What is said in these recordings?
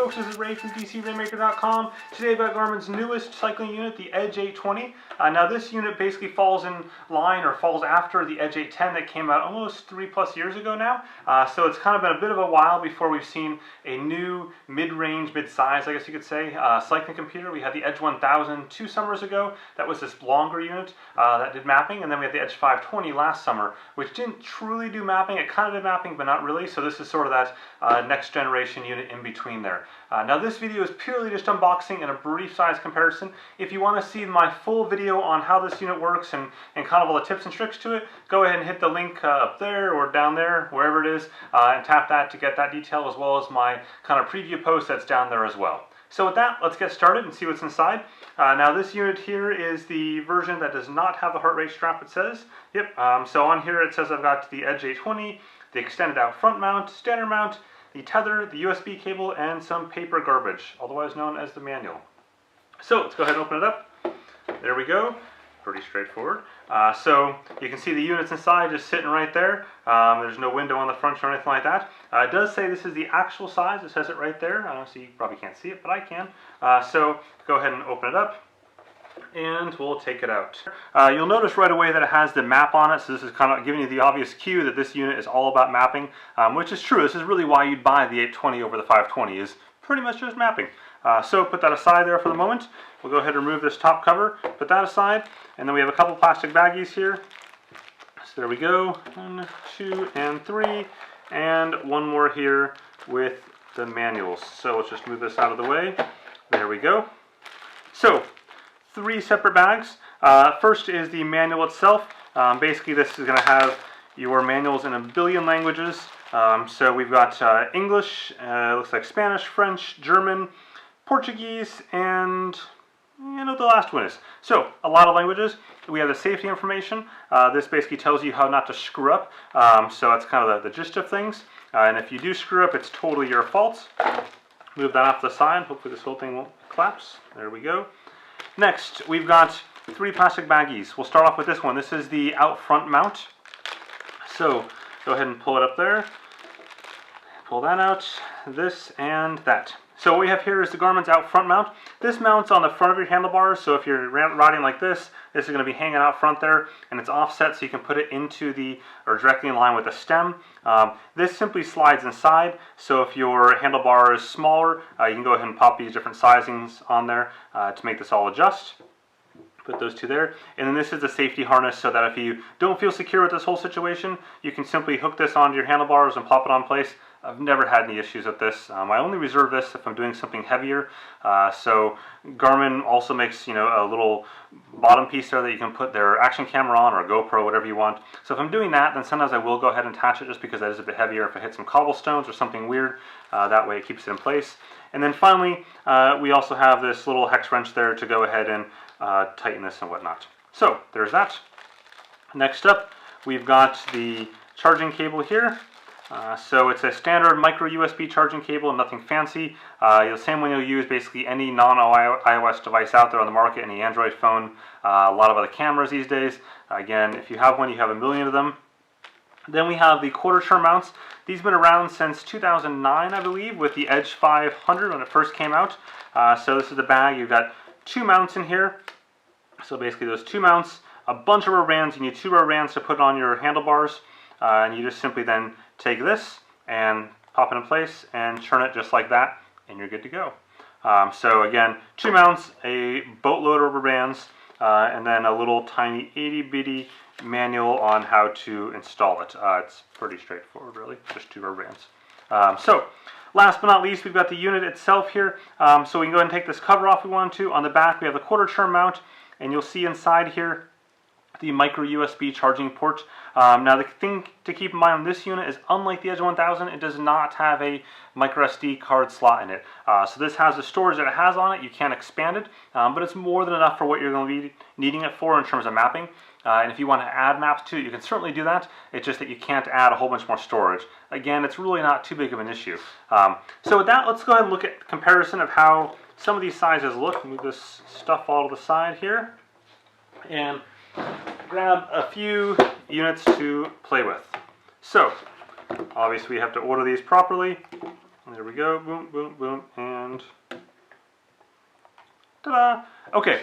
folks, this is Ray from DCRaymaker.com. Today I've got Garmin's newest cycling unit, the Edge 820. Now this unit basically falls in line or falls after the Edge 810 that came out almost 3+ years ago now. So it's kind of been a bit of a while before we've seen a new mid-range, mid-size, I guess you could say, cycling computer. We had the Edge 1000 2 summers ago. That was this longer unit that did mapping. And then we had the Edge 520 last summer, which didn't truly do mapping. It kind of did mapping, but not really. So this is sort of that next generation unit in between there. Now this video is purely just unboxing and a brief size comparison. If you want to see my full video on how this unit works and kind of all the tips and tricks to it, go ahead and hit the link up there or down there, wherever it is, and tap that to get that detail, as well as my kind of preview post that's down there as well. So with that, let's get started and see what's inside. Now this unit here is the version that does not have the heart rate strap, it says. Yep, so on here it says I've got the Edge 820, the extended out front mount, standard mount, the tether, the USB cable, and some paper garbage, otherwise known as the manual. So let's go ahead and open it up. There we go. Pretty straightforward. So you can see the units inside just sitting right there. There's no window on the front or anything like that. It does say this is the actual size. It says it right there. So you probably can't see it, but I can. So go ahead and open it up, and we'll take it out. You'll notice right away that it has the map on it, so this is kind of giving you the obvious cue that this unit is all about mapping, which is true. This is really why you'd buy the 820 over the 520, is pretty much just mapping. So put that aside there for the moment. We'll go ahead and remove this top cover, put that aside, and then we have a couple plastic baggies here. So there we go, 1, 2, and 3, and one more here with the manuals. So let's just move this out of the way. There we go. So 3 separate bags. First is the manual itself. Basically this is going to have your manuals in a billion languages. So we've got English, looks like Spanish, French, German, Portuguese, and you know the last one is. So a lot of languages. We have the safety information. This basically tells you how not to screw up. So that's kind of the gist of things. And if you do screw up, it's totally your fault. Move that off the side. Hopefully this whole thing won't collapse. There we go. Next, we've got 3 plastic baggies. We'll start off with this one. This is the out front mount. So go ahead and pull it up there. Pull that out, this and that. So what we have here is the Garmin's out front mount. This mounts on the front of your handlebars, so if you're riding like this is going to be hanging out front there, and it's offset so you can put it into or directly in line with the stem. This simply slides inside, so if your handlebar is smaller, you can go ahead and pop these different sizings on there to make this all adjust. Put those 2 there. And then this is the safety harness, so that if you don't feel secure with this whole situation, you can simply hook this onto your handlebars and plop it on place. I've never had any issues with this. I only reserve this if I'm doing something heavier. So Garmin also makes, you know, a little bottom piece there that you can put their action camera on, or a GoPro, whatever you want. So if I'm doing that, then sometimes I will go ahead and attach it, just because that is a bit heavier. If I hit some cobblestones or something weird, that way it keeps it in place. And then finally, we also have this little hex wrench there to go ahead and tighten this and whatnot. So there's that. Next up, we've got the charging cable here. So it's a standard micro USB charging cable, nothing fancy. The same one you'll use basically any non-iOS device out there on the market, any Android phone, a lot of other cameras these days. Again, if you have one, you have a million of them. Then we have the quarter turn mounts. These have been around since 2009, I believe, with the Edge 500 when it first came out. So this is the bag. You've got 2 mounts in here. So basically those 2 mounts, a bunch of rubber bands. You need 2 rubber bands to put on your handlebars. And you just simply then take this and pop it in place and turn it just like that, and you're good to go. So again, 2 mounts, a boatload of rubber bands, and then a little tiny itty-bitty manual on how to install it. It's pretty straightforward, really, just 2 rubber bands. So last but not least, we've got the unit itself here. So we can go ahead and take this cover off if we want to. On the back, we have the quarter turn mount, and you'll see inside here the micro USB charging port. Now the thing to keep in mind on this unit is, unlike the Edge 1000, it does not have a micro SD card slot in it. So this has the storage that it has on it. You can't expand it, but it's more than enough for what you're going to be needing it for in terms of mapping. And if you want to add maps to it, you can certainly do that. It's just that you can't add a whole bunch more storage. Again, it's really not too big of an issue. So with that, let's go ahead and look at comparison of how some of these sizes look. Move this stuff all to the side here, and grab a few units to play with. So obviously we have to order these properly. There here we go, boom, boom, boom, and ta-da! Okay,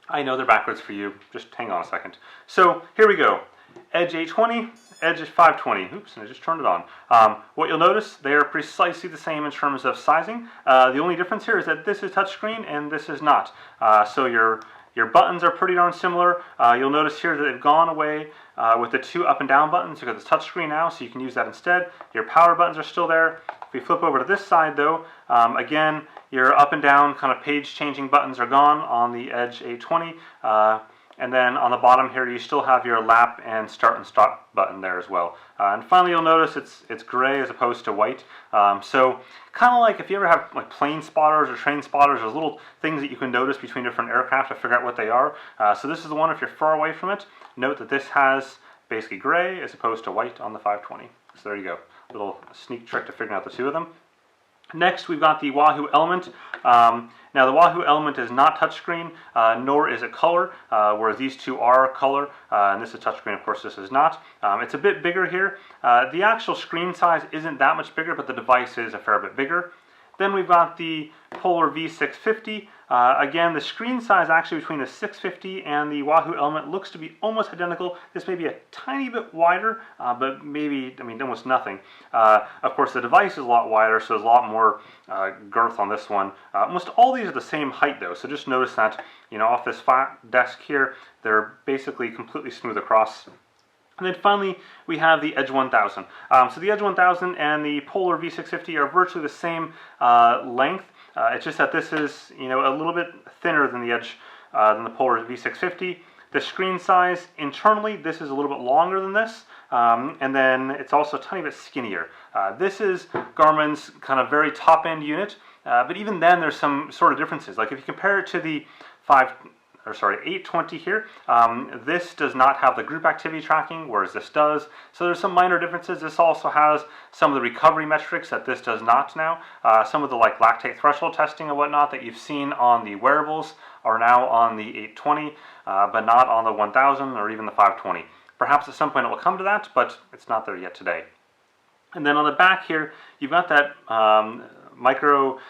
I know they're backwards for you, just hang on a second. So here we go, Edge 820, Edge 520, oops, and I just turned it on. What you'll notice, they are precisely the same in terms of sizing. The only difference here is that this is touchscreen and this is not. So your buttons are pretty darn similar. You'll notice here that they've gone away with the 2 up and down buttons because it's touchscreen now, so you can use that instead. Your power buttons are still there. If we flip over to this side though, again, your up and down kind of page changing buttons are gone on the Edge 820. And then on the bottom here, you still have your lap and start and stop button there as well. And finally, you'll notice it's gray as opposed to white. So kind of like if you ever have like plane spotters or train spotters, there's little things that you can notice between different aircraft to figure out what they are. So this is the one if you're far away from it. Note that this has basically gray as opposed to white on the 520. So there you go. Little sneak trick to figuring out the two of them. Next, we've got the Wahoo Element. Now, the Wahoo Element is not touchscreen, nor is it color, whereas these two are color, and this is touchscreen, of course, this is not. It's a bit bigger here. The actual screen size isn't that much bigger, but the device is a fair bit bigger. Then we've got the Polar V650. Again, the screen size actually between the 650 and the Wahoo Element looks to be almost identical. This may be a tiny bit wider, but maybe, I mean, almost nothing. Of course, the device is a lot wider, so there's a lot more girth on this one. Almost all these are the same height, though, so just notice that, you know, off this flat desk here, they're basically completely smooth across. And then finally, we have the Edge 1000. So the Edge 1000 and the Polar V650 are virtually the same length. It's just that this is, you know, a little bit thinner than the Edge, than the Polar V650. The screen size internally, this is a little bit longer than this, and then it's also a tiny bit skinnier. This is Garmin's kind of very top-end unit, but even then, there's some sort of differences. Like if you compare it to the 820 here. This does not have the group activity tracking, whereas this does. So there's some minor differences. This also has some of the recovery metrics that this does not now. Some of the like lactate threshold testing and whatnot that you've seen on the wearables are now on the 820, but not on the 1000 or even the 520. Perhaps at some point it will come to that, but it's not there yet today. And then on the back here, you've got that micro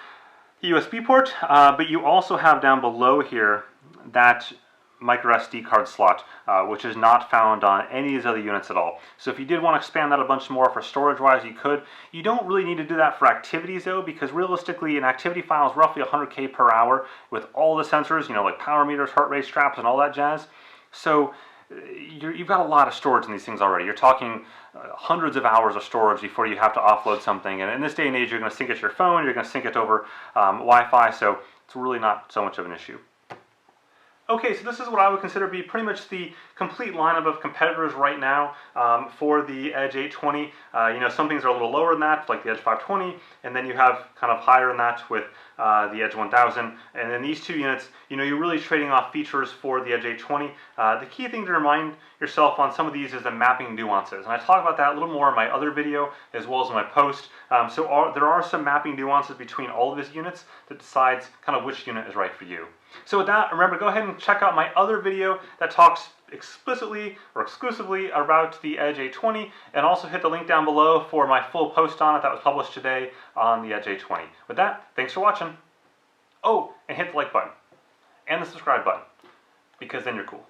USB port, but you also have down below here that micro SD card slot, which is not found on any of these other units at all. So if you did want to expand that a bunch more for storage wise, you could. You don't really need to do that for activities though, because realistically an activity file is roughly 100K per hour with all the sensors, you know, like power meters, heart rate straps, and all that jazz. So you've got a lot of storage in these things already. You're talking hundreds of hours of storage before you have to offload something. And in this day and age, you're going to sync it to your phone, you're going to sync it over Wi-Fi, so it's really not so much of an issue. Okay, so this is what I would consider to be pretty much the complete lineup of competitors right now for the Edge 820. You know, some things are a little lower than that, like the Edge 520, and then you have kind of higher than that with the Edge 1000. And then these two units, you know, you're really trading off features for the Edge 820. The key thing to remind yourself on some of these is the mapping nuances. And I talk about that a little more in my other video as well as in my post. There are some mapping nuances between all of these units that decides kind of which unit is right for you. So with that, remember, go ahead and check out my other video that talks explicitly or exclusively about the Edge 820, and also hit the link down below for my full post on it that was published today on the Edge 820. With that, thanks for watching. Oh, and hit the like button and the subscribe button, because then you're cool.